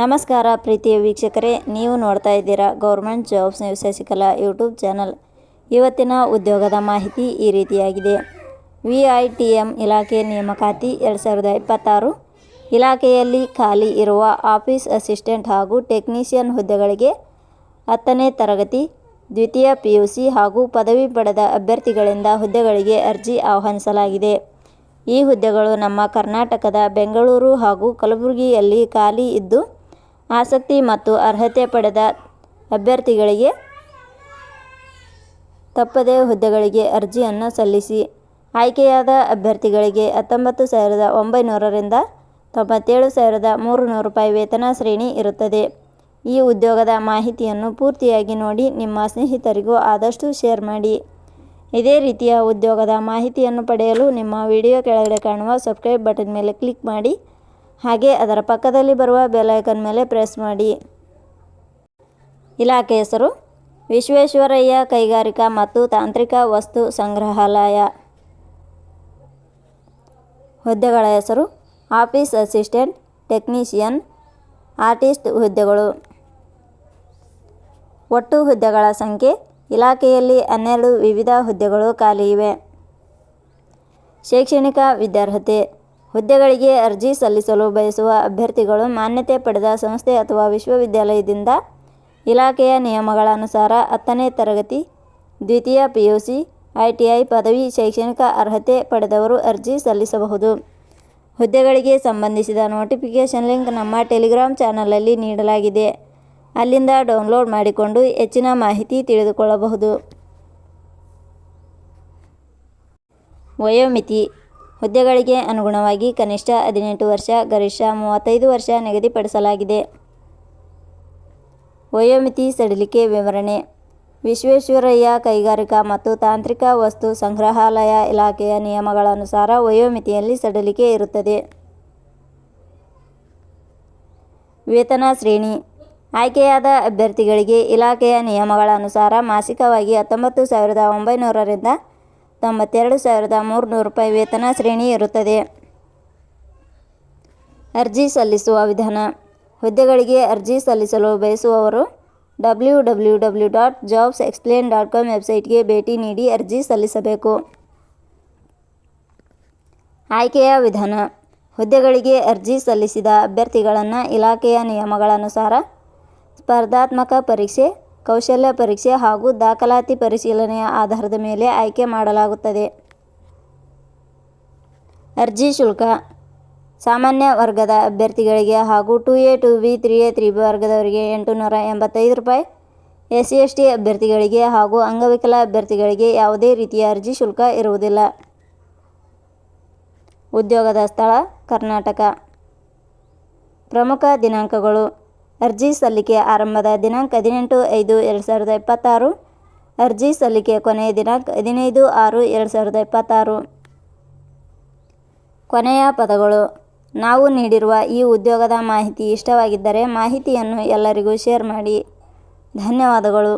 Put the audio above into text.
ನಮಸ್ಕಾರ ಪ್ರೀತಿಯ ವೀಕ್ಷಕರೇ, ನೀವು ನೋಡ್ತಾ ಇದ್ದೀರಾ government jobs news Shashikala YouTube channel. ಇವತ್ತಿನ ಉದ್ಯೋಗದ ಮಾಹಿತಿ ಈ ರೀತಿಯಾಗಿದೆ. VITM ಇಲಾಖೆ ನೇಮಕಾತಿ 2026 ಇಲಾಖೆಯಲ್ಲಿ ಖಾಲಿ ಇರುವ ಆಫೀಸ್ ಅಸಿಸ್ಟೆಂಟ್ ಹಾಗೂ ಟೆಕ್ನಿಷಿಯನ್ ಹುದ್ದೆಗಳಿಗೆ 10ನೇ ತರಗತಿ, ದ್ವಿತೀಯ PUC ಹಾಗೂ ಪದವಿ ಪಡೆದ ಅಭ್ಯರ್ಥಿಗಳಿಂದ ಹುದ್ದೆಗಳಿಗೆ ಅರ್ಜಿ ಆಹ್ವಾನಿಸಲಾಗಿದೆ. ಈ ಹುದ್ದೆಗಳು ನಮ್ಮ ಕರ್ನಾಟಕದ ಬೆಂಗಳೂರು ಹಾಗೂ ಕಲಬುರಗಿಯಲ್ಲಿ ಖಾಲಿ ಇದ್ದು, ಆಸಕ್ತಿ ಮತ್ತು ಅರ್ಹತೆ ಪಡೆದ ಅಭ್ಯರ್ಥಿಗಳಿಗೆ ತಪ್ಪದೇ ಹುದ್ದೆಗಳಿಗೆ ಅರ್ಜಿಯನ್ನು ಸಲ್ಲಿಸಿ. ಆಯ್ಕೆಯಾದ ಅಭ್ಯರ್ಥಿಗಳಿಗೆ 19,900 ರಿಂದ 97,300 ರೂಪಾಯಿ ವೇತನ ಶ್ರೇಣಿ ಇರುತ್ತದೆ. ಈ ಉದ್ಯೋಗದ ಮಾಹಿತಿಯನ್ನು ಪೂರ್ತಿಯಾಗಿ ನೋಡಿ ನಿಮ್ಮ ಸ್ನೇಹಿತರಿಗೂ ಆದಷ್ಟು ಶೇರ್ ಮಾಡಿ. ಇದೇ ರೀತಿಯ ಉದ್ಯೋಗದ ಮಾಹಿತಿಯನ್ನು ಪಡೆಯಲು ನಿಮ್ಮ ವಿಡಿಯೋ ಕೆಳಗಡೆ ಕಾಣುವ ಸಬ್ಸ್ಕ್ರೈಬ್ ಬಟನ್ ಮೇಲೆ ಕ್ಲಿಕ್ ಮಾಡಿ, ಹಾಗೆ ಅದರ ಪಕ್ಕದಲ್ಲಿ ಬರುವ ಬೆಲ್ ಐಕಾನ್ ಮೇಲೆ ಪ್ರೆಸ್ ಮಾಡಿ. ಇಲಾಖೆ ಹೆಸರು ವಿಶ್ವೇಶ್ವರಯ್ಯ ಕೈಗಾರಿಕಾ ಮತ್ತು ತಾಂತ್ರಿಕ ವಸ್ತು ಸಂಗ್ರಹಾಲಯ. ಹುದ್ದೆಗಳ ಹೆಸರು ಆಫೀಸ್ ಅಸಿಸ್ಟೆಂಟ್, ಟೆಕ್ನಿಷಿಯನ್, ಆರ್ಟಿಸ್ಟ್ ಹುದ್ದೆಗಳು. ಒಟ್ಟು ಹುದ್ದೆಗಳ ಸಂಖ್ಯೆ ಇಲಾಖೆಯಲ್ಲಿ 12 ವಿವಿಧ ಹುದ್ದೆಗಳು ಖಾಲಿ ಇವೆ. ಶೈಕ್ಷಣಿಕ ವಿದ್ಯಾರ್ಹತೆ. ಹುದ್ದೆಗಳಿಗೆ ಅರ್ಜಿ ಸಲ್ಲಿಸಲು ಬಯಸುವ ಅಭ್ಯರ್ಥಿಗಳು ಮಾನ್ಯತೆ ಪಡೆದ ಸಂಸ್ಥೆ ಅಥವಾ ವಿಶ್ವವಿದ್ಯಾಲಯದಿಂದ ಇಲಾಖೆಯ ನಿಯಮಗಳ ಅನುಸಾರ 10ನೇ ತರಗತಿ, ದ್ವಿತೀಯ PUC, ITI ಪದವಿ ಶೈಕ್ಷಣಿಕ ಅರ್ಹತೆ ಪಡೆದವರು ಅರ್ಜಿ ಸಲ್ಲಿಸಬಹುದು. ಹುದ್ದೆಗಳಿಗೆ ಸಂಬಂಧಿಸಿದ ನೋಟಿಫಿಕೇಷನ್ ಲಿಂಕ್ ನಮ್ಮ ಟೆಲಿಗ್ರಾಮ್ ಚಾನಲಲ್ಲಿ ನೀಡಲಾಗಿದೆ. ಅಲ್ಲಿಂದ ಡೌನ್ಲೋಡ್ ಮಾಡಿಕೊಂಡು ಹೆಚ್ಚಿನ ಮಾಹಿತಿ ತಿಳಿದುಕೊಳ್ಳಬಹುದು. ವಯೋಮಿತಿ. ಹುದ್ದೆಗಳಿಗೆ ಅನುಗುಣವಾಗಿ ಕನಿಷ್ಠ 18 ವರ್ಷ, ಗರಿಷ್ಠ 35 ವರ್ಷ ನಿಗದಿಪಡಿಸಲಾಗಿದೆ. ವಯೋಮಿತಿ ಸಡಿಲಿಕೆ ವಿವರಣೆ. ವಿಶ್ವೇಶ್ವರಯ್ಯ ಕೈಗಾರಿಕಾ ಮತ್ತು ತಾಂತ್ರಿಕ ವಸ್ತು ಸಂಗ್ರಹಾಲಯ ಇಲಾಖೆಯ ನಿಯಮಗಳ ಅನುಸಾರ ವಯೋಮಿತಿಯಲ್ಲಿ ಸಡಿಲಿಕೆ ಇರುತ್ತದೆ. ವೇತನ ಶ್ರೇಣಿ. ಆಯ್ಕೆಯಾದ ಅಭ್ಯರ್ಥಿಗಳಿಗೆ ಇಲಾಖೆಯ ನಿಯಮಗಳ ಅನುಸಾರ ಮಾಸಿಕವಾಗಿ 19,900 ರಿಂದ 92,300 ರೂಪಾಯಿ ವೇತನ ಶ್ರೇಣಿ ಇರುತ್ತದೆ. ಅರ್ಜಿ ಸಲ್ಲಿಸುವ ವಿಧಾನ. ಹುದ್ದೆಗಳಿಗೆ ಅರ್ಜಿ ಸಲ್ಲಿಸಲು ಬಯಸುವವರು www.jobsexplain.com ವೆಬ್ಸೈಟ್ಗೆ ಭೇಟಿ ನೀಡಿ ಅರ್ಜಿ ಸಲ್ಲಿಸಬೇಕು. ಆಯ್ಕೆಯ ವಿಧಾನ. ಹುದ್ದೆಗಳಿಗೆ ಅರ್ಜಿ ಸಲ್ಲಿಸಿದ ಅಭ್ಯರ್ಥಿಗಳನ್ನು ಇಲಾಖೆಯ ನಿಯಮಗಳ ಅನುಸಾರ ಸ್ಪರ್ಧಾತ್ಮಕ ಪರೀಕ್ಷೆ, ಕೌಶಲ್ಯ ಪರೀಕ್ಷೆ ಹಾಗೂ ದಾಖಲಾತಿ ಪರಿಶೀಲನೆಯ ಆಧಾರದ ಮೇಲೆ ಆಯ್ಕೆ ಮಾಡಲಾಗುತ್ತದೆ. ಅರ್ಜಿ ಶುಲ್ಕ. ಸಾಮಾನ್ಯ ವರ್ಗದ ಅಭ್ಯರ್ಥಿಗಳಿಗೆ ಹಾಗೂ 2A, 2B, 3A, 3B ವರ್ಗದವರಿಗೆ 885 ರೂಪಾಯಿ, SC, ST ಅಭ್ಯರ್ಥಿಗಳಿಗೆ ಹಾಗೂ ಅಂಗವಿಕಲ ಅಭ್ಯರ್ಥಿಗಳಿಗೆ ಯಾವುದೇ ರೀತಿಯ ಅರ್ಜಿ ಶುಲ್ಕ ಇರುವುದಿಲ್ಲ. ಉದ್ಯೋಗದ ಸ್ಥಳ ಕರ್ನಾಟಕ. ಪ್ರಮುಖ ದಿನಾಂಕಗಳು. ಅರ್ಜಿ ಸಲ್ಲಿಕೆ ಆರಂಭದ ದಿನಾಂಕ 18/5/2026. ಅರ್ಜಿ ಸಲ್ಲಿಕೆ ಕೊನೆಯ ದಿನಾಂಕ 15/6/2026. ಕೊನೆಯ ಪದಗಳು. ನಾವು ನೀಡಿರುವ ಈ ಉದ್ಯೋಗದ ಮಾಹಿತಿ ಇಷ್ಟವಾಗಿದ್ದರೆ ಮಾಹಿತಿಯನ್ನು ಎಲ್ಲರಿಗೂ ಶೇರ್ ಮಾಡಿ. ಧನ್ಯವಾದಗಳು.